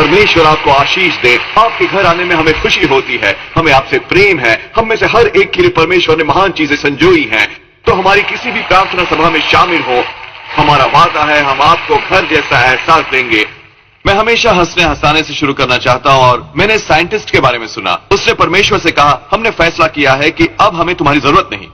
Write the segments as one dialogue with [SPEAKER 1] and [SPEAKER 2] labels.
[SPEAKER 1] परमेश्वर आपको आशीष दे। आपके घर आने में हमें खुशी होती है, हमें आपसे प्रेम है। हम में से हर एक के लिए परमेश्वर ने महान चीजें संजोई हैं। तो हमारी किसी भी प्रार्थना सभा में शामिल हो, हमारा वादा है हम आपको घर जैसा एहसास देंगे। मैं हमेशा हंसने हंसाने से शुरू करना चाहता हूं और मैंने साइंटिस्ट के बारे में सुना। उसने परमेश्वर से कहा, हमने फैसला किया है कि अब हमें तुम्हारी जरूरत नहीं।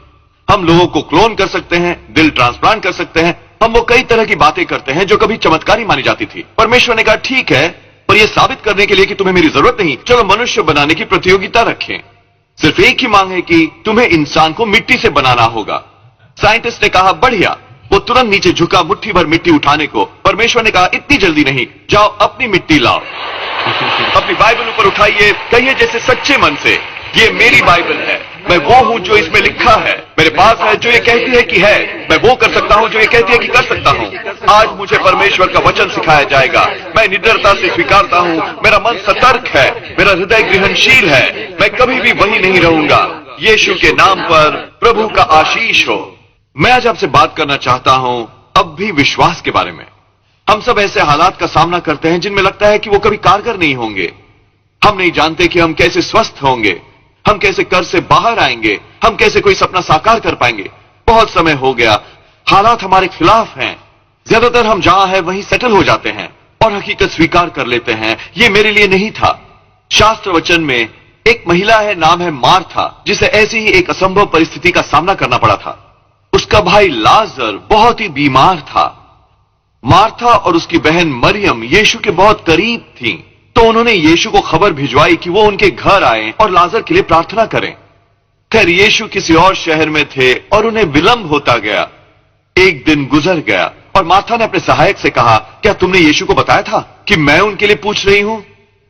[SPEAKER 1] हम लोगों को क्लोन कर सकते हैं, दिल ट्रांसप्लांट कर सकते हैं, हम वो कई तरह की बातें करते हैं जो कभी चमत्कारी मानी जाती थी। परमेश्वर ने कहा, ठीक है, पर यह साबित करने के लिए कि तुम्हें मेरी जरूरत नहीं, चलो मनुष्य बनाने की प्रतियोगिता रखें। सिर्फ एक ही मांग है कि तुम्हें इंसान को मिट्टी से बनाना होगा। साइंटिस्ट ने कहा, बढ़िया। वो तुरंत नीचे झुका मुट्ठी भर मिट्टी उठाने को। परमेश्वर ने कहा, इतनी जल्दी नहीं, जाओ अपनी मिट्टी लाओ। अपनी बाइबल ऊपर उठाइए, कहिए जैसे सच्चे मन से, ये मेरी बाइबल है, मैं वो हूं जो इसमें लिखा है। मेरे पास है जो ये कहती है कि है, मैं वो कर सकता हूं जो ये कहती है कि कर सकता हूं। आज मुझे परमेश्वर का वचन सिखाया जाएगा, मैं निडरता से स्वीकारता हूं। मेरा मन सतर्क है, मेरा हृदय ग्रहणशील है, मैं कभी भी वही नहीं रहूंगा। यीशु के नाम पर प्रभु का आशीष हो। मैं आज आपसे बात करना चाहता हूं अब भी विश्वास के बारे में। हम सब ऐसे हालात का सामना करते हैं जिनमें लगता है कि वो कभी कारगर नहीं होंगे। हम नहीं जानते कि हम कैसे स्वस्थ होंगे, हम कैसे कर्ज से बाहर आएंगे, हम कैसे कोई सपना साकार कर पाएंगे। बहुत समय हो गया, हालात हमारे खिलाफ हैं। ज्यादातर हम जहां हैं वहीं सेटल हो जाते हैं और हकीकत स्वीकार कर लेते हैं, ये मेरे लिए नहीं था। शास्त्र वचन में एक महिला है, नाम है मार्था, जिसे ऐसी ही एक असंभव परिस्थिति का सामना करना पड़ा था। उसका भाई लाजर बहुत ही बीमार था। मार्था और उसकी बहन मरियम यीशु के बहुत करीब थीं, तो उन्होंने यीशु को खबर भिजवाई कि वो उनके घर आए और लाजर के लिए प्रार्थना करें। खैर, यीशु किसी और शहर में थे और उन्हें विलंब होता गया। एक दिन गुजर गया और मार्था ने अपने सहायक से कहा, क्या तुमने यीशु को बताया था कि मैं उनके लिए पूछ रही हूं?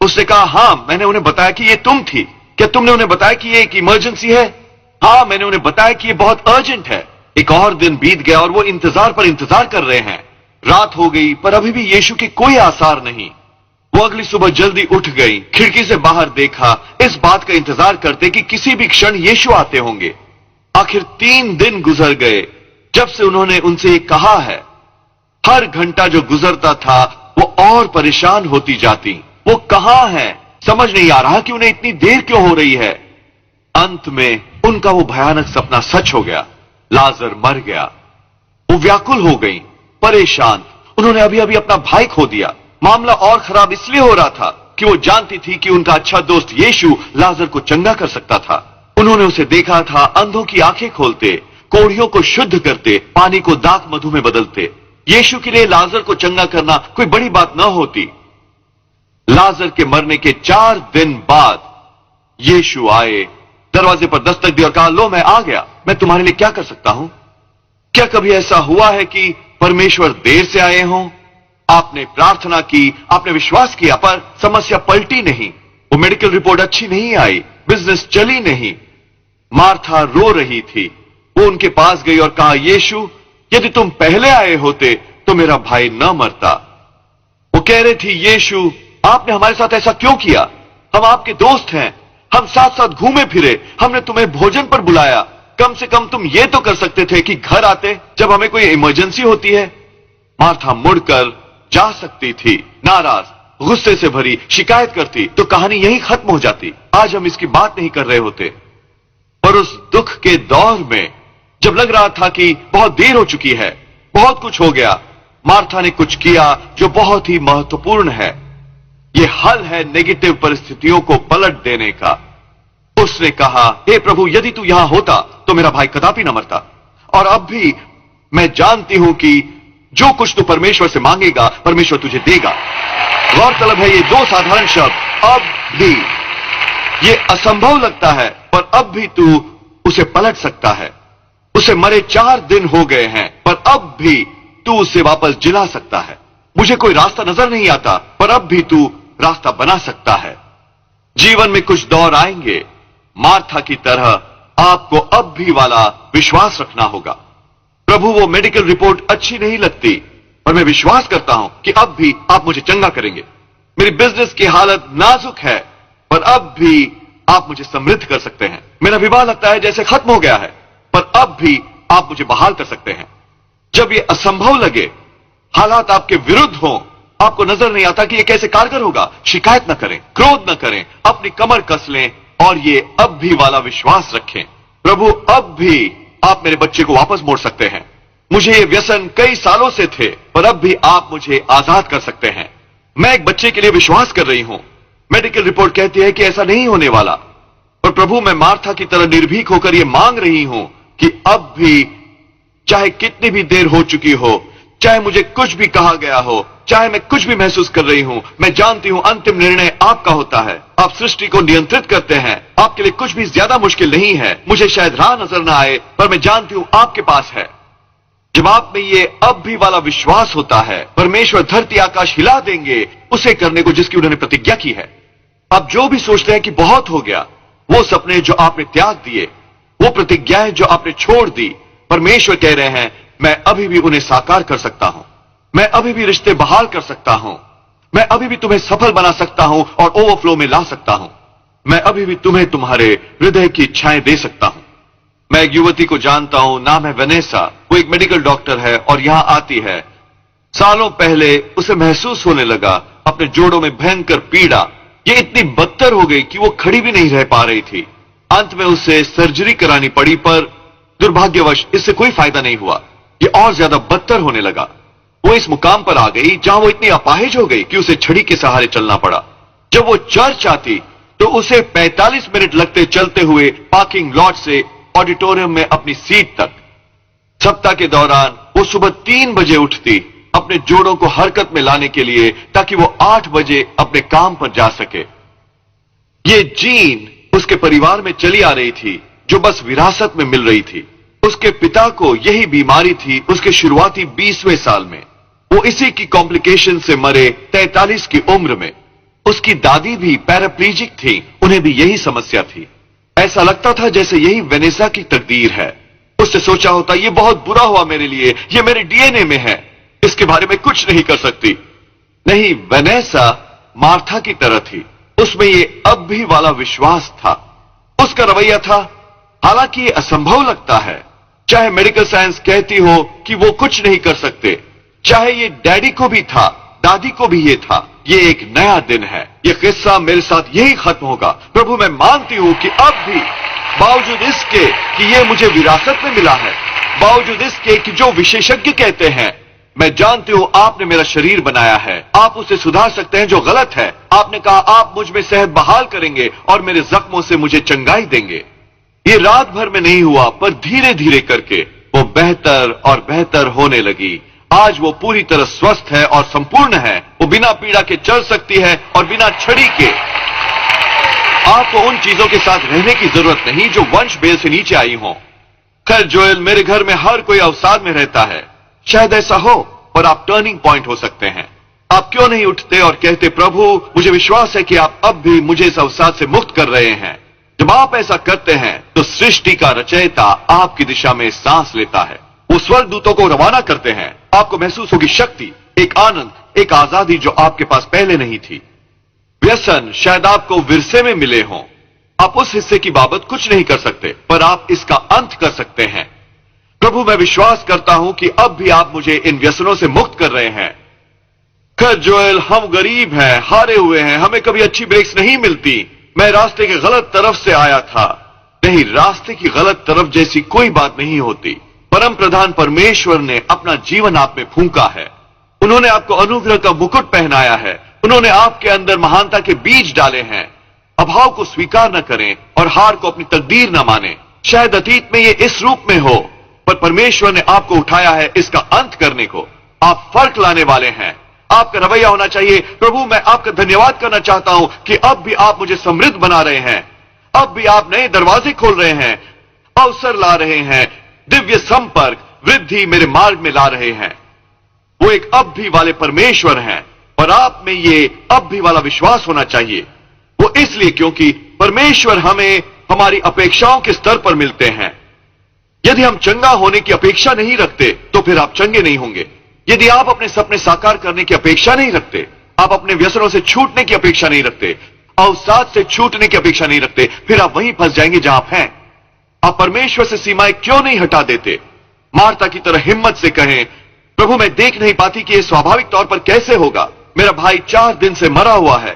[SPEAKER 1] उसने कहा, हां, मैंने उन्हें बताया कि ये तुम थी। क्या तुमने उन्हें बताया कि ये एक इमरजेंसी है? हां, मैंने उन्हें बताया कि ये बहुत अर्जेंट है। एक और दिन बीत गया और वो इंतजार पर इंतजार कर रहे हैं। रात हो गई पर अभी भी यीशु के कोई आसार नहीं। वो अगली सुबह जल्दी उठ गई, खिड़की से बाहर देखा, इस बात का इंतजार करते कि किसी भी क्षण यीशु आते होंगे। आखिर 3 दिन गुजर गए जब से उन्होंने उनसे ये कहा है। हर घंटा जो गुजरता था वो और परेशान होती जाती। वो कहां है, समझ नहीं आ रहा कि उन्हें इतनी देर क्यों हो रही है। अंत में उनका वो भयानक सपना सच हो गया, लाजर मर गया। वो व्याकुल हो गई, परेशान। उन्होंने अभी अभी अपना भाई खो दिया। मामला और खराब इसलिए हो रहा था कि वो जानती थी कि उनका अच्छा दोस्त यीशु लाजर को चंगा कर सकता था। उन्होंने उसे देखा था अंधों की आंखें खोलते, कोढ़ियों को शुद्ध करते, पानी को दाख मधु में बदलते। यीशु के लिए लाजर को चंगा करना कोई बड़ी बात न होती। लाजर के मरने के 4 दिन बाद यीशु आए, दरवाजे पर दस्तक दी और कहा, लो मैं आ गया, मैं तुम्हारे लिए क्या कर सकता हूं? क्या कभी ऐसा हुआ है कि परमेश्वर देर से आए हों? आपने प्रार्थना की, आपने विश्वास किया, पर समस्या पलटी नहीं। वो मेडिकल रिपोर्ट अच्छी नहीं आई, बिजनेस चली नहीं। मार्था रो रही थी। वो उनके पास गई और कहा, यीशु, यदि तुम पहले आए होते तो मेरा भाई न मरता। वो कह रही थी, यीशु, आपने हमारे साथ ऐसा क्यों किया? हम आपके दोस्त हैं, हम साथ साथ घूमे फिरे, हमने तुम्हें भोजन पर बुलाया। कम से कम तुम ये तो कर सकते थे कि घर आते जब हमें कोई इमरजेंसी होती है। मार्था मुड़कर जा सकती थी, नाराज, गुस्से से भरी, शिकायत करती तो कहानी यहीं खत्म हो जाती। आज हम इसकी बात नहीं कर रहे होते। पर उस दुख के दौर में जब लग रहा था कि बहुत देर हो चुकी है, बहुत कुछ हो गया, मार्था ने कुछ किया जो बहुत ही महत्वपूर्ण है। यह हल है नेगेटिव परिस्थितियों को पलट देने का। उसने कहा, हे प्रभु, यदि तू यहां होता तो मेरा भाई कदापि न मरता। और अब भी मैं जानती हूं कि जो कुछ तू परमेश्वर से मांगेगा परमेश्वर तुझे देगा। गौरतलब है ये 2 साधारण शब्द, अब भी। ये असंभव लगता है पर अब भी तू उसे पलट सकता है। उसे मरे 4 दिन हो गए हैं पर अब भी तू उसे वापस जिला सकता है। मुझे कोई रास्ता नजर नहीं आता पर अब भी तू रास्ता बना सकता है। जीवन में कुछ दौर आएंगे, मार्था की तरह आपको अब भी वाला विश्वास रखना होगा। प्रभु, वो मेडिकल रिपोर्ट अच्छी नहीं लगती पर मैं विश्वास करता हूं कि अब भी आप मुझे चंगा करेंगे। मेरी बिजनेस की हालत नाजुक है पर अब भी आप मुझे समृद्ध कर सकते हैं। मेरा विवाह लगता है जैसे खत्म हो गया है पर अब भी आप मुझे बहाल कर सकते हैं। जब ये असंभव लगे, हालात आपके विरुद्ध हों, आपको नजर नहीं आता कि यह कैसे कारगर होगा? शिकायत न करें, क्रोध न करें, अपनी कमर कस लें और ये अब भी वाला विश्वास रखें, प्रभु अब भी आप मेरे बच्चे को वापस मोड़ सकते हैं। मुझे ये व्यसन कई सालों से थे, पर अब भी आप मुझे आजाद कर सकते हैं। मैं एक बच्चे के लिए विश्वास कर रही हूं। मेडिकल रिपोर्ट कहती है कि ऐसा नहीं होने वाला, पर प्रभु मैं मार्था की तरह निर्भीक होकर यह मांग रही हूं कि अब भी, चाहे कितनी भी देर हो चुकी हो, चाहे मुझे कुछ भी कहा गया हो, चाहे मैं कुछ भी महसूस कर रही हूं, मैं जानती हूं अंतिम निर्णय आपका होता है। आप सृष्टि को नियंत्रित करते हैं। आपके लिए कुछ भी ज्यादा मुश्किल नहीं है। मुझे शायद राह नजर ना आए, पर मैं जानती हूं आपके पास है। जब आप में ये अब भी वाला विश्वास होता है, परमेश्वर धरती आकाश हिला देंगे उसे करने को जिसकी उन्होंने प्रतिज्ञा की है। आप जो भी सोचते हैं कि बहुत हो गया, वो सपने जो आपने त्याग दिए, वो प्रतिज्ञाएं जो आपने छोड़ दी, परमेश्वर कह रहे हैं मैं अभी भी उन्हें साकार कर सकता हूं। मैं अभी भी रिश्ते बहाल कर सकता हूं। मैं अभी भी तुम्हें सफल बना सकता हूं और ओवरफ्लो में ला सकता हूं। मैं अभी भी तुम्हें तुम्हारे हृदय की इच्छाएं दे सकता हूं। मैं एक युवती को जानता हूं, नाम है वेनेसा। वो एक मेडिकल डॉक्टर है और यहां आती है। सालों पहले उसे महसूस होने लगा अपने जोड़ों में भयंकर पीड़ा। ये इतनी बदतर हो गई कि वो खड़ी भी नहीं रह पा रही थी। अंत में उसे सर्जरी करानी पड़ी, पर दुर्भाग्यवश इससे कोई फायदा नहीं हुआ। ये और ज्यादा बदतर होने लगा। वो इस मुकाम पर आ गई जहां वो इतनी अपाहिज हो गई कि उसे छड़ी के सहारे चलना पड़ा। जब वो चर्च आती तो उसे 45 मिनट लगते चलते हुए पार्किंग लॉट से ऑडिटोरियम में अपनी सीट तक। सप्ताह के दौरान वो सुबह 3 बजे उठती अपने जोड़ों को हरकत में लाने के लिए, ताकि वो 8 बजे अपने काम पर जा सके। ये जीन उसके परिवार में चली आ रही थी, जो बस विरासत में मिल रही थी। उसके पिता को यही बीमारी थी उसके शुरुआती 20वें साल में। वो इसी की कॉम्प्लिकेशन से मरे 43 की उम्र में। उसकी दादी भी पैराप्लीजिक थी, उन्हें भी यही समस्या थी। ऐसा लगता था जैसे यही वेनेसा की तकदीर है। उससे सोचा होता ये बहुत बुरा हुआ मेरे लिए, ये मेरे डीएनए में है, इसके बारे में कुछ नहीं कर सकती। नहीं, वेनेसा मार्था की तरह थी। उसमें ये अब भी वाला विश्वास था। उसका रवैया था, हालांकि ये असंभव लगता है, चाहे मेडिकल साइंस कहती हो कि वो कुछ नहीं कर सकते, चाहे ये डैडी को भी था, दादी को भी ये था, ये एक नया दिन है। ये किस्सा मेरे साथ यही खत्म होगा। प्रभु मैं मानती हूं कि अब भी, बावजूद इसके कि ये मुझे विरासत में मिला है, बावजूद इसके कि जो विशेषज्ञ कहते हैं, मैं जानती हूं आपने मेरा शरीर बनाया है। आप उसे सुधार सकते हैं जो गलत है। आपने कहा आप मुझ में सेहत बहाल करेंगे और मेरे जख्मों से मुझे चंगाई देंगे। ये रात भर में नहीं हुआ, पर धीरे धीरे करके वो बेहतर और बेहतर होने लगी। आज वो पूरी तरह स्वस्थ है और संपूर्ण है। वो बिना पीड़ा के चल सकती है और बिना छड़ी के। आपको उन चीजों के साथ रहने की जरूरत नहीं जो वंश बेल से नीचे आई हों। खैर जोएल, मेरे घर में हर कोई अवसाद में रहता है। शायद ऐसा हो, पर आप टर्निंग पॉइंट हो सकते हैं। आप क्यों नहीं उठते और कहते, प्रभु मुझे विश्वास है कि आप अब भी मुझे इस अवसाद से मुक्त कर रहे हैं। जब आप ऐसा करते हैं तो सृष्टि का रचयिता आपकी दिशा में सांस लेता है। वो स्वर्गदूतों को रवाना करते हैं। आपको महसूस होगी शक्ति, एक आनंद, एक आजादी जो आपके पास पहले नहीं थी। व्यसन शायद आपको विरसे में मिले हों। आप उस हिस्से की बाबत कुछ नहीं कर सकते, पर आप इसका अंत कर सकते हैं। प्रभु मैं विश्वास करता हूं कि अब भी आप मुझे इन व्यसनों से मुक्त कर रहे हैं। खैर जोएल, हम गरीब हैं, हारे हुए हैं, हमें कभी अच्छी ब्रेक्स नहीं मिलती। मैं रास्ते के गलत तरफ से आया था। नहीं, रास्ते की गलत तरफ जैसी कोई बात नहीं होती। परम प्रधान परमेश्वर ने अपना जीवन आप में फूंका है। उन्होंने आपको अनुग्रह का मुकुट पहनाया है। उन्होंने आपके अंदर महानता के बीज डाले हैं। अभाव को स्वीकार न करें और हार को अपनी तकदीर न माने। शायद अतीत में ये इस रूप में हो, पर परमेश्वर ने आपको उठाया है इसका अंत करने को। आप फर्क लाने वाले हैं। आपका रवैया होना चाहिए, प्रभु मैं आपका धन्यवाद करना चाहता हूं कि अब भी आप मुझे समृद्ध बना रहे हैं। अब भी आप नए दरवाजे खोल रहे हैं, अवसर ला रहे हैं, दिव्य संपर्क, वृद्धि मेरे मार्ग में ला रहे हैं। वो एक अब भी वाले परमेश्वर हैं और आप में ये अब भी वाला विश्वास होना चाहिए। वो इसलिए क्योंकि परमेश्वर हमें हमारी अपेक्षाओं के स्तर पर मिलते हैं। यदि हम चंगा होने की अपेक्षा नहीं रखते तो फिर आप चंगे नहीं होंगे। यदि आप अपने सपने साकार करने की अपेक्षा नहीं रखते, आप अपने व्यसनों से छूटने की अपेक्षा नहीं रखते, अवसाद से छूटने की अपेक्षा नहीं रखते, फिर आप वहीं फंस जाएंगे जहां आप हैं। आप परमेश्वर से सीमाएं क्यों नहीं हटा देते? मार्ता की तरह हिम्मत से कहें, प्रभु मैं देख नहीं पाती कि यह स्वाभाविक तौर पर कैसे होगा। मेरा भाई 4 दिन से मरा हुआ है,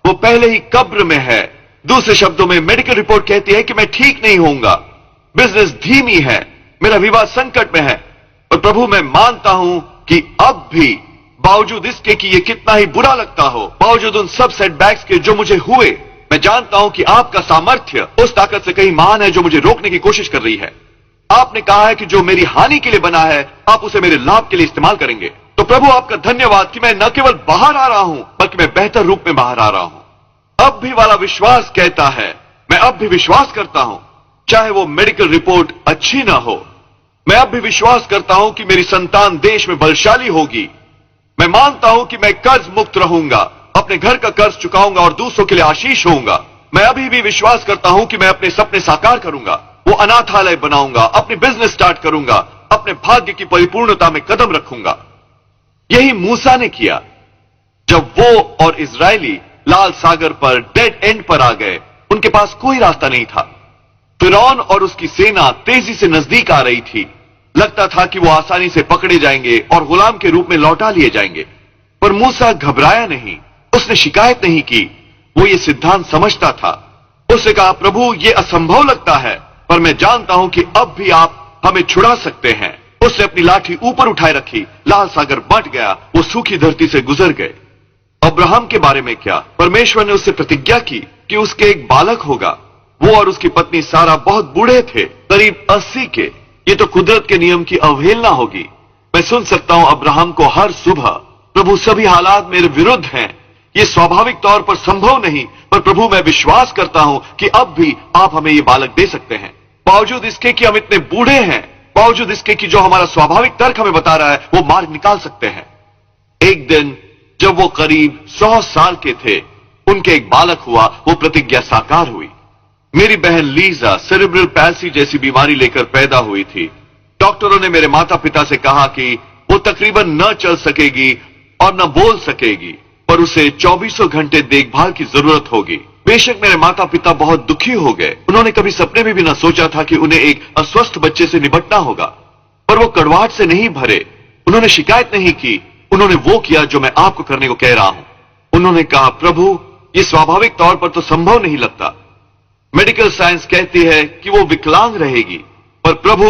[SPEAKER 1] वो पहले ही कब्र में है। दूसरे शब्दों में मेडिकल रिपोर्ट कहती है कि मैं ठीक नहीं होऊंगा। बिजनेस धीमी है, मेरा विवाह संकट में है। और प्रभु मैं मानता हूं कि अब भी बावजूद इसके कि ये कितना ही बुरा लगता हो, बावजूद उन सब सेटबैक्स के जो मुझे हुए, मैं जानता हूं कि आपका सामर्थ्य उस ताकत से कहीं महान है जो मुझे रोकने की कोशिश कर रही है। आपने कहा है कि जो मेरी हानि के लिए बना है आप उसे मेरे लाभ के लिए इस्तेमाल करेंगे। तो प्रभु आपका धन्यवाद कि मैं न केवल बाहर आ रहा हूं बल्कि मैं बेहतर रूप में बाहर आ रहा हूं। अब भी वाला विश्वास कहता है, मैं अब भी विश्वास करता हूं, चाहे वो मेडिकल रिपोर्ट अच्छी ना हो। मैं अब भी विश्वास करता हूं कि मेरी संतान देश में बलशाली होगी। मैं मानता हूं कि मैं कर्ज मुक्त रहूंगा, अपने घर का कर्ज चुकाऊंगा और दूसरों के लिए आशीष होऊंगा। मैं अभी भी विश्वास करता हूं कि मैं अपने सपने साकार करूंगा, वो अनाथालय बनाऊंगा, अपनी बिजनेस स्टार्ट करूंगा, अपने भाग्य की परिपूर्णता में कदम रखूंगा। यही मूसा ने किया जब वो और इजरायली लाल सागर पर डेड एंड पर आ गए। उनके पास कोई रास्ता नहीं था। फिरौन और उसकी सेना तेजी से नजदीक आ रही थी। लगता था कि वो आसानी से पकड़े जाएंगे और गुलाम के रूप में लौटा लिए जाएंगे। पर मूसा घबराया नहीं, उसने शिकायत नहीं की। वो ये सिद्धांत समझता था। उसने कहा, प्रभु ये असंभव लगता है, पर मैं जानता हूं कि अब भी आप हमें छुड़ा सकते हैं। उसने अपनी लाठी ऊपर उठाए रखी, लाल सागर बंट गया, वो सूखी धरती से गुजर गए। अब्राहम के बारे में क्या? परमेश्वर ने उससे प्रतिज्ञा की कि उसके एक बालक होगा। वो और उसकी पत्नी सारा बहुत बूढ़े थे, करीब 80 के। ये तो कुदरत के नियम की अवहेलना होगी। मैं सुन सकता हूं अब्राहम को हर सुबह, प्रभु सभी हालात मेरे विरुद्ध हैं, ये स्वाभाविक तौर पर संभव नहीं, पर प्रभु मैं विश्वास करता हूं कि अब भी आप हमें ये बालक दे सकते हैं। बावजूद इसके कि हम इतने बूढ़े हैं, बावजूद इसके कि जो हमारा स्वाभाविक तर्क हमें बता रहा है वो मार्ग निकाल सकते हैं। एक दिन जब वो करीब 100 साल के थे, उनके एक बालक हुआ, वो प्रतिज्ञा साकार हुई। मेरी बहन लीजा सेरेब्रल पैल्सी जैसी बीमारी लेकर पैदा हुई थी। डॉक्टरों ने मेरे माता पिता से कहा कि वो तकरीबन न चल सकेगी और न बोल सकेगी, पर उसे 24 घंटे देखभाल की जरूरत होगी। बेशक मेरे माता पिता बहुत दुखी हो गए। उन्होंने कभी सपने में भी न सोचा था कि उन्हें एक अस्वस्थ बच्चे से निपटना होगा, पर वो कड़वाहट से नहीं भरे। उन्होंने शिकायत नहीं की। उन्होंने वो किया जो मैं आपको करने को कह रहा हूं। उन्होंने कहा, प्रभु ये स्वाभाविक तौर पर तो संभव नहीं लगता। मेडिकल साइंस कहती है कि वो विकलांग रहेगी, पर प्रभु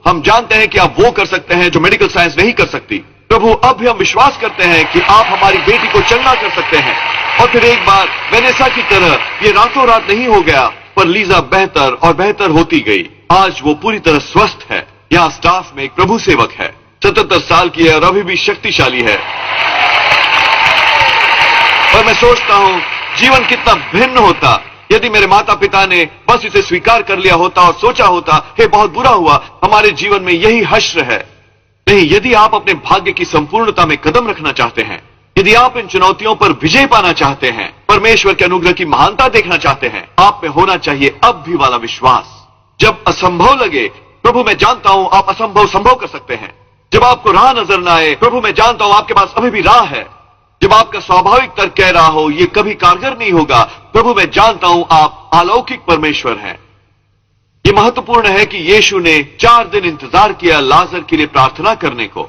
[SPEAKER 1] हम जानते हैं कि आप वो कर सकते हैं जो मेडिकल साइंस नहीं कर सकती। प्रभु अब भी हम विश्वास करते हैं कि आप हमारी बेटी को चंगा कर सकते हैं। और फिर एक बार वेनेसा की तरह ये रातों रात नहीं हो गया, पर लीजा बेहतर और बेहतर होती गई। आज वो पूरी तरह स्वस्थ है। यहाँ स्टाफ में एक प्रभु सेवक है, 77 साल की है और अभी भी शक्तिशाली है। पर मैं सोचता हूं जीवन कितना भिन्न होता यदि मेरे माता पिता ने बस इसे स्वीकार कर लिया होता और सोचा होता, हे बहुत बुरा हुआ, हमारे जीवन में यही हश्र है। नहीं, यदि आप अपने भाग्य की संपूर्णता में कदम रखना चाहते हैं, यदि आप इन चुनौतियों पर विजय पाना चाहते हैं, परमेश्वर के अनुग्रह की महानता देखना चाहते हैं, आप में होना चाहिए अब भी वाला विश्वास। जब असंभव लगे, प्रभु मैं जानता हूं आप असंभव संभव कर सकते हैं। जब आपको राह नजर ना आए, प्रभु मैं जानता हूं आपके पास अभी भी राह है। जब आपका स्वाभाविक तर्क कह रहा हो ये कभी कारगर नहीं होगा, प्रभु मैं जानता हूं आप अलौकिक परमेश्वर हैं। ये महत्वपूर्ण है कि यीशु ने 4 दिन इंतजार किया लाजर के लिए प्रार्थना करने को।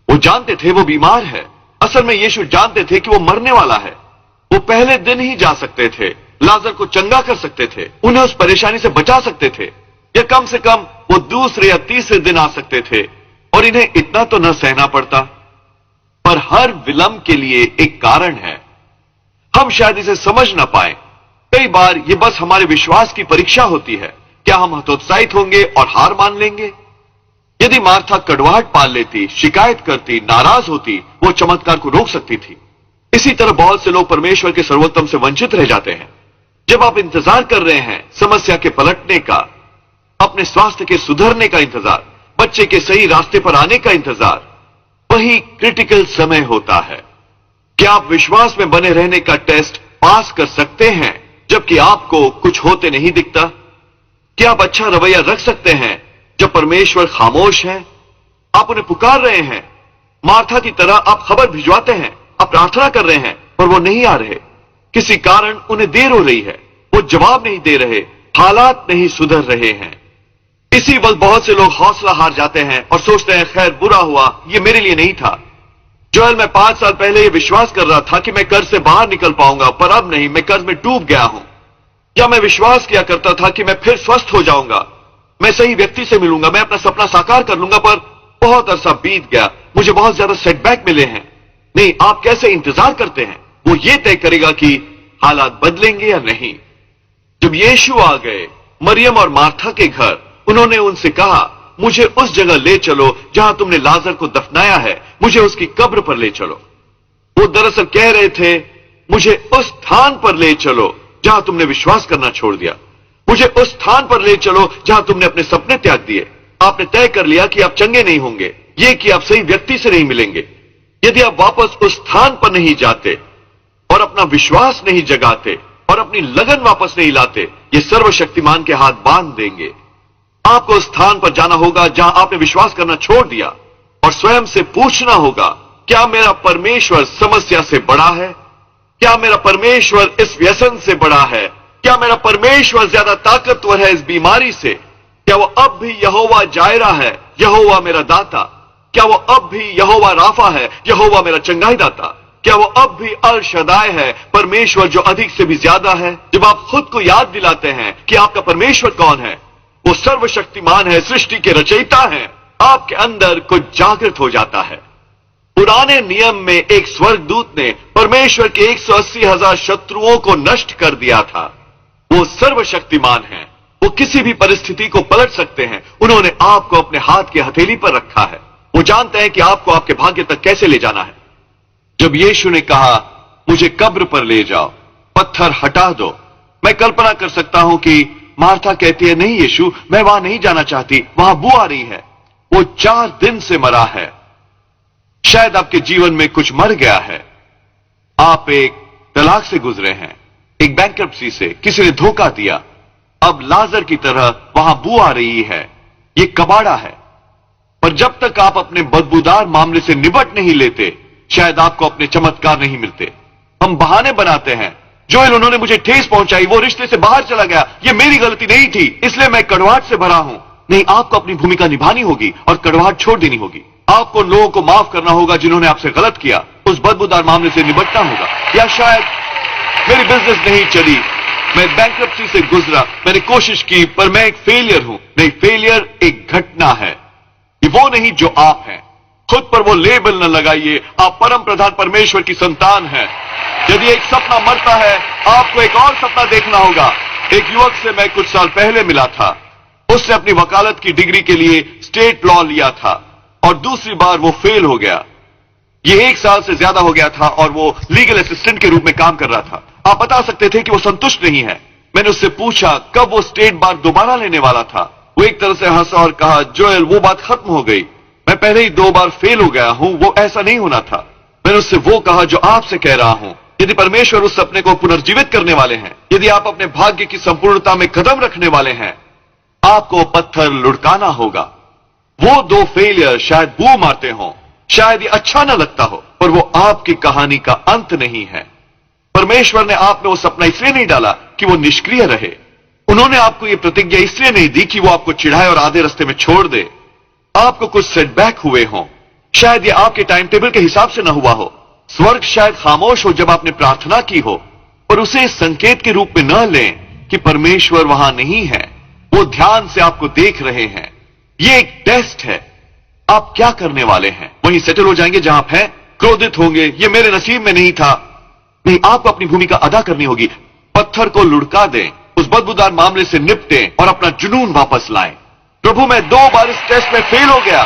[SPEAKER 1] वो जानते थे वो बीमार है। असल में यीशु जानते थे कि वो मरने वाला है। वो पहले दिन ही जा सकते थे, लाजर को चंगा कर सकते थे, उन्हें उस परेशानी से बचा सकते थे, या कम से कम वो दूसरे या तीसरे दिन आ सकते थे और इन्हें इतना तो न सहना पड़ता। पर हर विलंब के लिए एक कारण है। हम शायद इसे समझ ना पाए। कई बार ये बस हमारे विश्वास की परीक्षा होती है। क्या हम हतोत्साहित होंगे और हार मान लेंगे? यदि मार्था कड़वाहट पाल लेती, शिकायत करती, नाराज होती, वो चमत्कार को रोक सकती थी। इसी तरह बहुत से लोग परमेश्वर के सर्वोत्तम से वंचित रह जाते हैं। जब आप इंतजार कर रहे हैं समस्या के पलटने का, अपने स्वास्थ्य के सुधरने का इंतजार, बच्चे के सही रास्ते पर आने का इंतजार, वही क्रिटिकल समय होता है। क्या आप विश्वास में बने रहने का टेस्ट पास कर सकते हैं जबकि आपको कुछ होते नहीं दिखता? क्या आप अच्छा रवैया रख सकते हैं जब परमेश्वर खामोश है? आप उन्हें पुकार रहे हैं, मार्था की तरह आप खबर भिजवाते हैं, आप प्रार्थना कर रहे हैं, पर वो नहीं आ रहे। किसी कारण उन्हें देर हो रही है, वो जवाब नहीं दे रहे, हालात नहीं सुधर रहे हैं। इसी वक्त बहुत से लोग हौसला हार जाते हैं और सोचते हैं खैर बुरा हुआ, ये मेरे लिए नहीं था। जोएल, मैं 5 साल पहले ये विश्वास कर रहा था कि मैं कर्ज से बाहर निकल पाऊंगा, पर अब नहीं, मैं कर्ज में डूब गया हूं। या मैं विश्वास किया करता था कि मैं फिर स्वस्थ हो जाऊंगा, मैं सही व्यक्ति से मिलूंगा, मैं अपना सपना साकार कर लूंगा, पर बहुत अरसा बीत गया, मुझे बहुत ज्यादा सेटबैक मिले हैं। नहीं, आप कैसे इंतजार करते हैं? वो ये तय करेगा कि हालात बदलेंगे या नहीं। जब यीशु आ गए मरियम और मार्था के घर, उन्होंने उनसे कहा, मुझे उस जगह ले चलो जहां तुमने लाजर को दफनाया है, मुझे उसकी कब्र पर ले चलो। वो दरअसल कह रहे थे, मुझे उस स्थान पर ले चलो जहां तुमने विश्वास करना छोड़ दिया, मुझे उस स्थान पर ले चलो जहां तुमने अपने सपने त्याग दिए। आपने तय कर लिया कि आप चंगे नहीं होंगे, ये कि आप सही व्यक्ति से नहीं मिलेंगे। यदि आप वापस उस स्थान पर नहीं जाते और अपना विश्वास नहीं जगाते और अपनी लगन वापस नहीं लाते, ये सर्वशक्तिमान के हाथ बांध देंगे। आपको उस स्थान पर जाना होगा जहां आपने विश्वास करना छोड़ दिया और स्वयं से पूछना होगा, क्या मेरा परमेश्वर समस्या से बड़ा है? क्या मेरा परमेश्वर इस व्यसन से बड़ा है? क्या मेरा परमेश्वर ज्यादा ताकतवर है इस बीमारी से? क्या वो अब भी यहोवा जायरा है, यहोवा मेरा दाता? क्या वो अब भी यहोवा राफा है, यहोवा मेरा चंगाई दाता? क्या वो अब भी अल शदाय है, परमेश्वर जो अधिक से भी ज्यादा है? जब आप खुद को याद दिलाते हैं कि आपका परमेश्वर कौन है, वो सर्वशक्तिमान है, सृष्टि के रचयिता है, आपके अंदर कुछ जागृत हो जाता है। पुराने नियम में एक स्वर्गदूत ने परमेश्वर के 180,000 शत्रुओं को नष्ट कर दिया था। वो सर्वशक्तिमान है, वो किसी भी परिस्थिति को पलट सकते हैं। उन्होंने आपको अपने हाथ के हथेली पर रखा है। वो जानते हैं कि आपको आपके भाग्य तक कैसे ले जाना है। जब यीशु ने कहा, मुझे कब्र पर ले जाओ, पत्थर हटा दो, मैं कल्पना कर सकता हूं कि मार्था कहती है, नहीं यीशु, मैं वहां नहीं जाना चाहती, वहां बू आ रही है। वो 4 दिन से मरा है। शायद आपके जीवन में कुछ मर गया है। आप एक तलाक से गुजरे हैं, एक बैंक्रप्सी से, किसी ने धोखा दिया। अब लाजर की तरह वहां बू आ रही है। ये कबाड़ा है। पर जब तक आप अपने बदबूदार मामले से निपट नहीं लेते, शायद आपको अपने चमत्कार नहीं मिलते। हम बहाने बनाते हैं, जोएल उन्होंने मुझे ठेस पहुंचाई, वो रिश्ते से बाहर चला गया, ये मेरी गलती नहीं थी, इसलिए मैं कड़वाहट से भरा हूं। नहीं, आपको अपनी भूमिका निभानी होगी और कड़वाहट छोड़ देनी होगी। आपको उन लोगों को माफ करना होगा जिन्होंने आपसे गलत किया, उस बदबूदार मामले से निपटना होगा। या शायद मेरी बिजनेस नहीं चली, मैं बैंक्रप्सी से गुजरा, मैंने कोशिश की, पर मैं एक फेलियर हूं। नहीं, फेलियर एक घटना है, ये वो नहीं जो आप हैं। खुद पर वो लेबल न लगाइए। आप परम प्रधान परमेश्वर की संतान हैं। यदि एक सपना मरता है, आपको एक और सपना देखना होगा। एक युवक से मैं कुछ साल पहले मिला था। उसने अपनी वकालत की डिग्री के लिए स्टेट लॉ लिया था और दूसरी बार वो फेल हो गया। ये 1 साल से ज्यादा हो गया था और वो लीगल असिस्टेंट के रूप में काम कर रहा था। आप बता सकते थे कि वो संतुष्ट नहीं है। मैंने उससे पूछा कब वो स्टेट बार दोबारा लेने वाला था। वो एक तरह से हंसा और कहा, जोएल, वो बात खत्म हो गई, मैं पहले ही 2 बार फेल हो गया हूं, वो ऐसा नहीं होना था। मैंने उससे वो कहा जो आपसे कह रहा हूं। यदि परमेश्वर उस सपने को पुनर्जीवित करने वाले हैं, यदि आप अपने भाग्य की संपूर्णता में कदम रखने वाले हैं, आपको पत्थर लुढ़काना होगा। वो 2 फेलियर शायद बू मारते हों, शायद ये अच्छा ना लगता हो, पर वो आपकी कहानी का अंत नहीं है। परमेश्वर ने आप में वो सपना इसलिए नहीं डाला कि वो निष्क्रिय रहे। उन्होंने आपको ये प्रतिज्ञा इसलिए नहीं दी कि वो आपको चिढ़ाए और आधे रास्ते में छोड़ दे। आपको कुछ सेटबैक हुए हों, शायद ये आपके टाइम टेबल के हिसाब से ना हुआ हो। स्वर्ग शायद खामोश हो जब आपने प्रार्थना की हो, पर उसे इस संकेत के रूप में न लें कि परमेश्वर वहां नहीं है। वो ध्यान से आपको देख रहे हैं। ये एक टेस्ट है। आप क्या करने वाले हैं? वहीं सेटल हो जाएंगे जहां आप हैं? क्रोधित होंगे, ये मेरे नसीब में नहीं था? नहीं, आपको अपनी भूमिका अदा करनी होगी। पत्थर को लुढ़का दें, उस बदबूदार मामले से निपटें और अपना जुनून वापस लाएं। प्रभु, मैं 2 बार इस टेस्ट में फेल हो गया,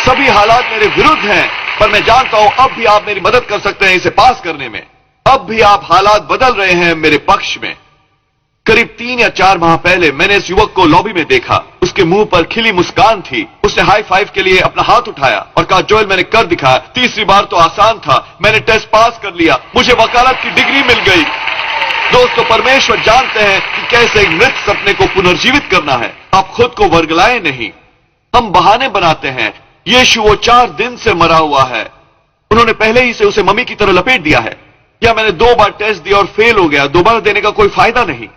[SPEAKER 1] सभी हालात मेरे विरुद्ध हैं, पर मैं जानता हूं अब भी आप मेरी मदद कर सकते हैं इसे पास करने में। अब भी आप हालात बदल रहे हैं मेरे पक्ष में। करीब 3 या 4 माह पहले मैंने इस युवक को लॉबी में देखा। उसके मुंह पर खिली मुस्कान थी। उसने हाई फाइव के लिए अपना हाथ उठाया और कहा, जोएल, मैंने कर दिखाया। तीसरी बार तो आसान था, मैंने टेस्ट पास कर लिया, मुझे वकालत की डिग्री मिल गई। दोस्तों, परमेश्वर जानते हैं कि कैसे एक मृत सपने को पुनर्जीवित करना है। आप खुद को वर्गलाएं नहीं। हम बहाने बनाते हैं। यीशु वो 4 दिन से मरा हुआ है। उन्होंने पहले ही से उसे मम्मी की तरह लपेट दिया है। या मैंने 2 बार टेस्ट दिया और फेल हो गया, दोबारा देने का कोई फायदा नहीं।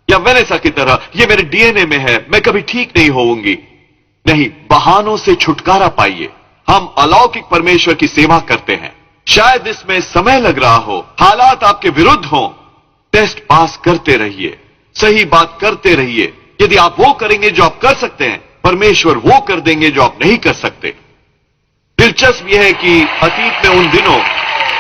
[SPEAKER 1] या वेनेसा की तरह ये मेरे डीएनए में है, मैं कभी ठीक नहीं होऊंगी। नहीं, बहानों से छुटकारा पाइए। हम अलौकिक परमेश्वर की सेवा करते हैं। शायद इसमें समय लग रहा हो, हालात आपके विरुद्ध हो, टेस्ट पास करते रहिए, सही बात करते रहिए। यदि आप वो करेंगे जो आप कर सकते हैं, परमेश्वर वो कर देंगे जो आप नहीं कर सकते। दिलचस्प यह है कि अतीत में उन दिनों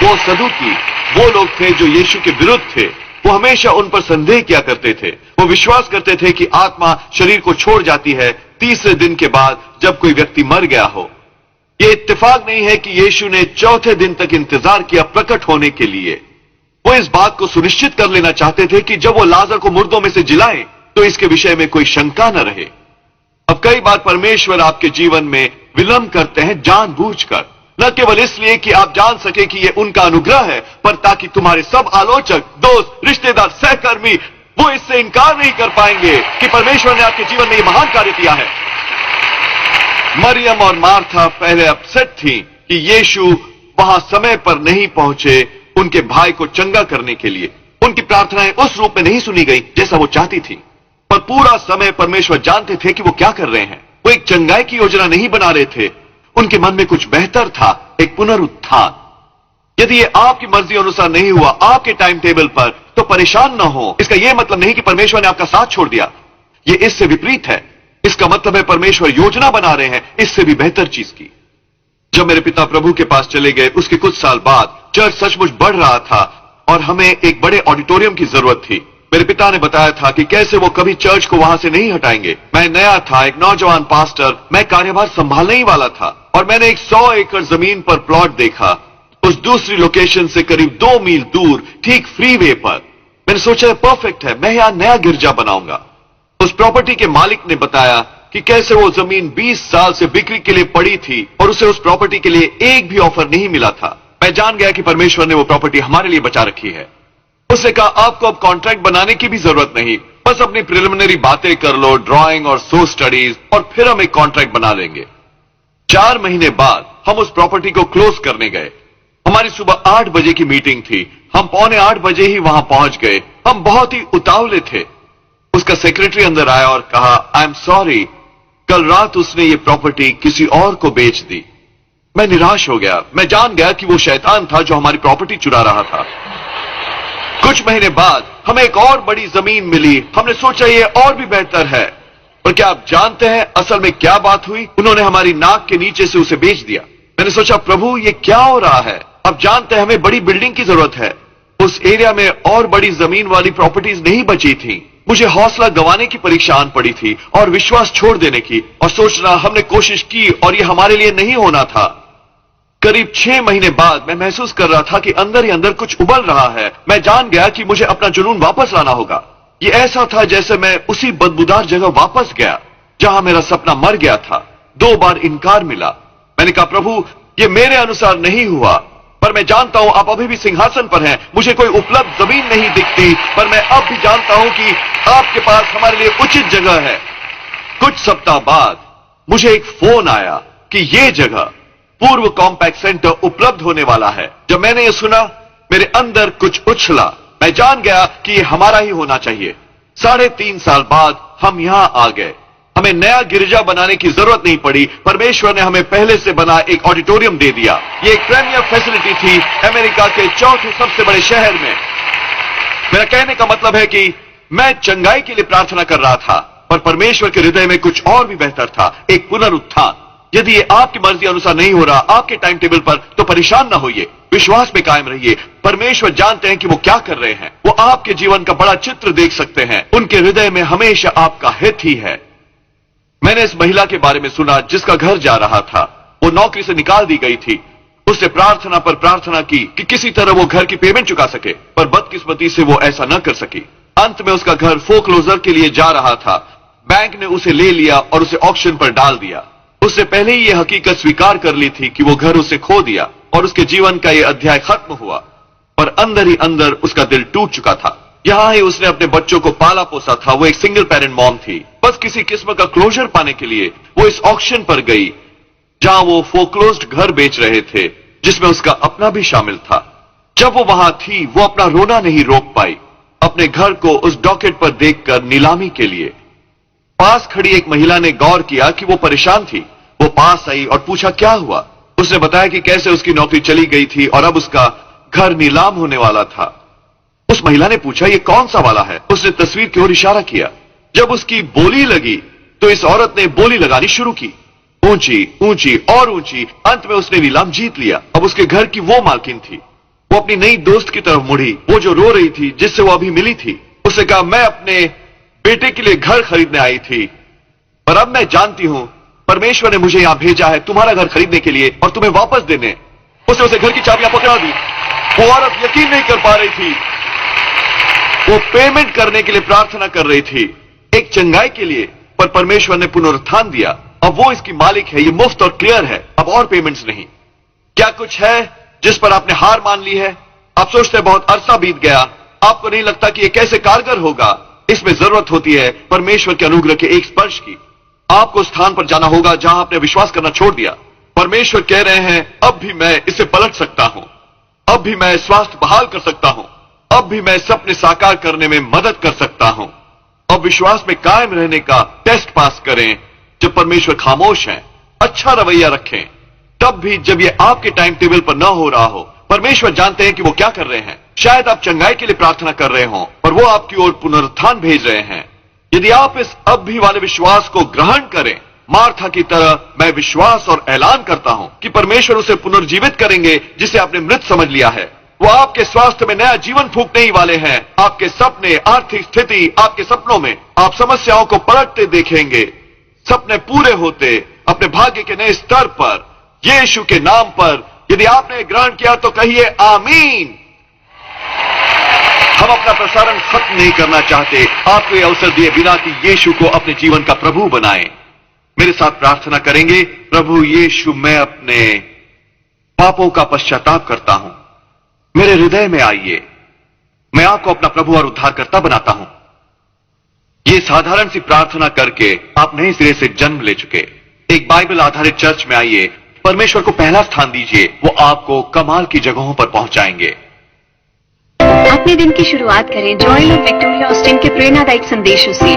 [SPEAKER 1] वो सदूकी, वो लोग थे जो यीशु के विरुद्ध थे। वो हमेशा उन पर संदेह किया करते थे। वो विश्वास करते थे कि आत्मा शरीर को छोड़ जाती है तीसरे दिन के बाद जब कोई व्यक्ति मर गया हो। यह इत्तेफाक नहीं है कि यीशु ने चौथे दिन तक इंतजार किया प्रकट होने के लिए। वो इस बात को सुनिश्चित कर लेना चाहते थे कि जब वो लाजर को मुर्दों में से जिलाएं तो इसके विषय में कोई शंका न रहे। अब कई बार परमेश्वर आपके जीवन में विलंब करते हैं जानबूझकर, न केवल इसलिए कि आप जान सके कि यह उनका अनुग्रह है, पर ताकि तुम्हारे सब आलोचक, दोस्त, रिश्तेदार, सहकर्मी वो इससे इनकार नहीं कर पाएंगे कि परमेश्वर ने आपके जीवन में यह महान कार्य किया है। मरियम और मार्था पहले अपसेट थी कि यीशु वहां समय पर नहीं पहुंचे उनके भाई को चंगा करने के लिए। उनकी प्रार्थनाएं उस रूप में नहीं सुनी गई जैसा वो चाहती थी, पर पूरा समय परमेश्वर जानते थे कि वो क्या कर रहे हैं। वो एक चंगाई की योजना नहीं बना रहे थे, उनके मन में कुछ बेहतर था, एक पुनरुत्थान। यदि ये आपकी मर्जी अनुसार नहीं हुआ आपके टाइम टेबल पर, तो परेशान ना हो। इसका यह मतलब नहीं कि परमेश्वर ने आपका साथ छोड़ दिया, ये इससे विपरीत है। इसका मतलब है परमेश्वर योजना बना रहे हैं इससे भी बेहतर चीज की। जब मेरे पिता प्रभु के पास चले गए, उसके कुछ साल बाद चर्च सचमुच बढ़ रहा था और हमें एक बड़े ऑडिटोरियम की जरूरत थी। मेरे पिता ने बताया था कि कैसे वो कभी चर्च को वहां से नहीं हटाएंगे। मैं नया था, एक नौजवान पास्टर, मैं कार्यभार संभालने ही वाला था और मैंने एक 100 एकड़ जमीन पर प्लॉट देखा, उस दूसरी लोकेशन से करीब 2 मील दूर, ठीक फ्रीवे पर। मैंने सोचा परफेक्ट है, मैं यहां नया गिरजा बनाऊंगा। उस प्रॉपर्टी के मालिक ने बताया कि कैसे वो जमीन 20 साल से बिक्री के लिए पड़ी थी और उसे उस प्रॉपर्टी के लिए एक भी ऑफर नहीं मिला था। मैं जान गया कि परमेश्वर ने वो प्रॉपर्टी हमारे लिए बचा रखी है। उसने कहा आपको अब कॉन्ट्रैक्ट बनाने की भी जरूरत नहीं, बस अपनी प्रिलिमिनरी बातें कर लो, ड्राइंग और सोर्स स्टडीज, और फिर हम एक कॉन्ट्रैक्ट बना लेंगे। 4 महीने बाद हम उस प्रॉपर्टी को क्लोज करने गए। हमारी सुबह 8 बजे की मीटिंग थी, हम 7:45 बजे ही वहां पहुंच गए। हम बहुत ही उतावले थे। उसका सेक्रेटरी अंदर आया और कहा आई एम सॉरी, कल रात उसने ये प्रॉपर्टी किसी और को बेच दी। मैं निराश हो गया। मैं जान गया कि वो शैतान था जो हमारी प्रॉपर्टी चुरा रहा था। कुछ महीने बाद हमें एक और बड़ी जमीन मिली। हमने सोचा ये और भी बेहतर है, पर क्या आप जानते हैं असल में क्या बात हुई? उन्होंने हमारी नाक के नीचे से उसे बेच दिया। मैंने सोचा प्रभु ये क्या हो रहा है? अब जानते हैं हमें बड़ी बिल्डिंग की जरूरत है। उस एरिया में और बड़ी जमीन वाली प्रॉपर्टीज नहीं बची थी। मुझे हौसला गंवाने की परीक्षा आन पड़ी थी और विश्वास छोड़ देने की, और सोचना हमने कोशिश की और ये हमारे लिए नहीं होना था। करीब 6 महीने बाद मैं महसूस कर रहा था कि अंदर ही अंदर कुछ उबल रहा है। मैं जान गया कि मुझे अपना जुनून वापस लाना होगा। ये ऐसा था जैसे मैं उसी बदबूदार जगह वापस गया जहां मेरा सपना मर गया था। 2 बार इनकार मिला। मैंने कहा प्रभु ये मेरे अनुसार नहीं हुआ, पर मैं जानता हूं आप अभी भी सिंहासन पर हैं। मुझे कोई उपलब्ध जमीन नहीं दिखती, पर मैं अब भी जानता हूं कि आपके पास हमारे लिए उचित जगह है। कुछ सप्ताह बाद मुझे एक फोन आया कि यह जगह पूर्व कॉम्पैक्ट सेंटर उपलब्ध होने वाला है। जब मैंने ये सुना मेरे अंदर कुछ उछला। मैं जान गया कि ये हमारा ही होना चाहिए। 3.5 साल बाद हम यहां आ गए। हमें नया गिरजा बनाने की जरूरत नहीं पड़ी। परमेश्वर ने हमें पहले से बना एक ऑडिटोरियम दे दिया। ये एक प्रीमियर फैसिलिटी थी अमेरिका के 4थे सबसे बड़े शहर में। मेरा कहने का मतलब है कि मैं चंगाई के लिए प्रार्थना कर रहा था, पर परमेश्वर के हृदय में कुछ और भी बेहतर था, एक पुनरुत्थान। यदि ये आपकी मर्जी अनुसार नहीं हो रहा आपके टाइम टेबल पर, तो परेशान ना होइए, विश्वास में कायम रहिए। परमेश्वर जानते हैं कि वो क्या कर रहे हैं। वो आपके जीवन का बड़ा चित्र देख सकते हैं। उनके हृदय में हमेशा आपका हित ही है। मैंने इस महिला के बारे में सुना जिसका घर जा रहा था। वो नौकरी से निकाल दी गई थी। उसने प्रार्थना पर प्रार्थना की कि किसी तरह वो घर की पेमेंट चुका सके, पर बदकिस्मती से वो ऐसा न कर सकी। अंत में उसका घर फोकलोजर के लिए जा रहा था। बैंक ने उसे ले लिया और उसे ऑक्शन पर डाल दिया। उससे पहले ही यह हकीकत स्वीकार कर ली थी कि वो घर उसे खो दिया और उसके जीवन का यह अध्याय खत्म हुआ, पर अंदर ही अंदर उसका दिल टूट चुका था। यहां ही उसने अपने बच्चों को पाला पोसा था। वो एक सिंगल पेरेंट मॉम थी। बस किसी किस्म का क्लोजर पाने के लिए वो इस ऑक्शन पर गई जहां वो फोकलोज्ड घर बेच रहे थे, जिसमें उसका अपना भी शामिल था। जब वो वहां थी वो अपना रोना नहीं रोक पाई, अपने घर को उस डॉकेट पर देखकर नीलामी के लिए। पास खड़ी एक महिला ने गौर किया कि वो परेशान थी। वो पास आई और पूछा क्या हुआ। उसने बताया कि कैसे उसकी नौकरी चली गई थी और अब उसका घर नीलाम होने वाला था। उस महिला ने पूछा, ये कौन सा वाला है? उसने तस्वीर की ओर इशारा किया। जब उसकी बोली लगी तो इस औरत ने बोली लगानी शुरू की, ऊंची ऊंची और ऊंची। अंत में उसने नीलाम जीत लिया। अब उसके घर की वो मालकिन थी। वो अपनी नई दोस्त की तरफ मुड़ी, वो जो रो रही थी, जिससे वो अभी मिली थी। उसने कहा, मैं अपने बेटे के लिए घर खरीदने आई थी, पर अब मैं जानती हूं परमेश्वर ने मुझे यहां भेजा है तुम्हारा घर खरीदने के लिए और तुम्हें वापस देने। उसने उसे घर की चाबियां पकड़ा दी। वो औरत यकीन नहीं कर पा रही थी। वो पेमेंट करने के लिए प्रार्थना कर रही थी, एक चंगाई के लिए, पर परमेश्वर ने पुनरुत्थान दिया। अब वो इसकी मालिक है। ये मुफ्त और क्लियर है, अब और पेमेंट्स नहीं। क्या कुछ है जिस पर आपने हार मान ली है? आप सोचते हैं बहुत अरसा बीत गया, आपको नहीं लगता कि ये कैसे कारगर होगा? इसमें जरूरत होती है परमेश्वर के अनुग्रह के एक स्पर्श की। आपको उस स्थान पर जाना होगा जहां आपने विश्वास करना छोड़ दिया। परमेश्वर कह रहे हैं, अब भी मैं इसे पलट सकता हूं, अब भी मैं स्वास्थ्य बहाल कर सकता हूं, अब भी मैं सपने साकार करने में मदद कर सकता हूं। अब विश्वास में कायम रहने का टेस्ट पास करें। जब परमेश्वर खामोश है, अच्छा रवैया रखें। तब भी जब ये आपके टाइम टेबल पर न हो रहा हो, परमेश्वर जानते हैं कि वो क्या कर रहे हैं। शायद आप चंगाई के लिए प्रार्थना कर रहे हो, पर वो आपकी ओर पुनरुत्थान भेज रहे हैं। यदि आप इस अब भी वाले विश्वास को ग्रहण करें, मार्था की तरह मैं विश्वास और ऐलान करता हूं कि परमेश्वर उसे पुनर्जीवित करेंगे जिसे आपने मृत समझ लिया है। वो आपके स्वास्थ्य में नया जीवन फूंकने ही वाले हैं। आपके सपने, आर्थिक स्थिति, आपके सपनों में आप समस्याओं को पलटते देखेंगे, सपने पूरे होते अपने भाग्य के नए स्तर पर, यीशु के नाम पर। यदि आपने ग्रहण किया तो कहिए आमीन। हम अपना प्रसारण खत्म नहीं करना चाहते, आपको यह अवसर दिए बिना कि यीशु को अपने जीवन का प्रभु बनाएं। मेरे साथ प्रार्थना करेंगे। प्रभु यीशु, मैं अपने पापों का पश्चाताप करता हूं, मेरे हृदय में आइए। मैं आपको अपना प्रभु और उद्धारकर्ता बनाता हूं। ये साधारण सी प्रार्थना करके आप नए सिरे से जन्म ले चुके। एक बाइबल आधारित चर्च में आइए, परमेश्वर को पहला स्थान दीजिए, वो आपको कमाल की जगहों पर पहुंचाएंगे।
[SPEAKER 2] अपने दिन की शुरुआत करें जॉयल और विक्टोरिया ऑस्टिन के प्रेरणादायक संदेशों से।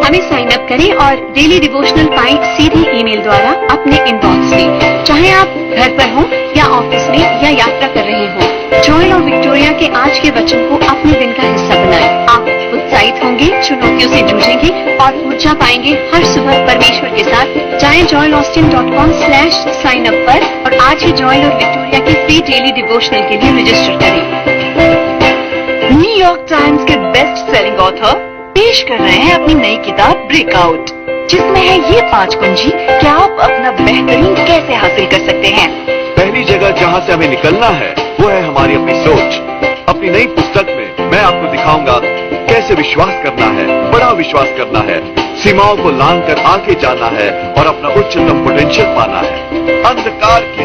[SPEAKER 2] हमें साइन अप करें और डेली डिवोशनल पाएं सीधे ईमेल द्वारा अपने इनबॉक्स में, चाहे आप घर पर हों या ऑफिस में या यात्रा कर रहे हों। जॉयल और विक्टोरिया के आज के वचन को अपने दिन का हिस्सा बनाएं। आप उत्साहित होंगे, चुनौतियों से जूझेंगे और ऊर्जा पाएंगे हर सुबह परमेश्वर के साथ। जाएं joelaustin.com/sign up पर और आज ही जॉयल और विक्टोरिया के फ्री डेली डिवोशनल के लिए रजिस्टर करें। न्यूयॉर्क टाइम्स के बेस्ट सेलिंग ऑथर पेश कर रहे हैं अपनी नई किताब ब्रेकआउट, जिसमें है ये 5 कुंजी कि आप अपना बेहतरीन कैसे हासिल कर सकते हैं।
[SPEAKER 1] पहली जगह जहां से हमें निकलना है वो है हमारी अपनी सोच। अपनी नई पुस्तक में मैं आपको दिखाऊंगा कैसे विश्वास करना है, बड़ा विश्वास करना है, सीमाओं को लांघकर आगे जाना है और अपना उच्चतम पोटेंशियल पाना है। अंधकार की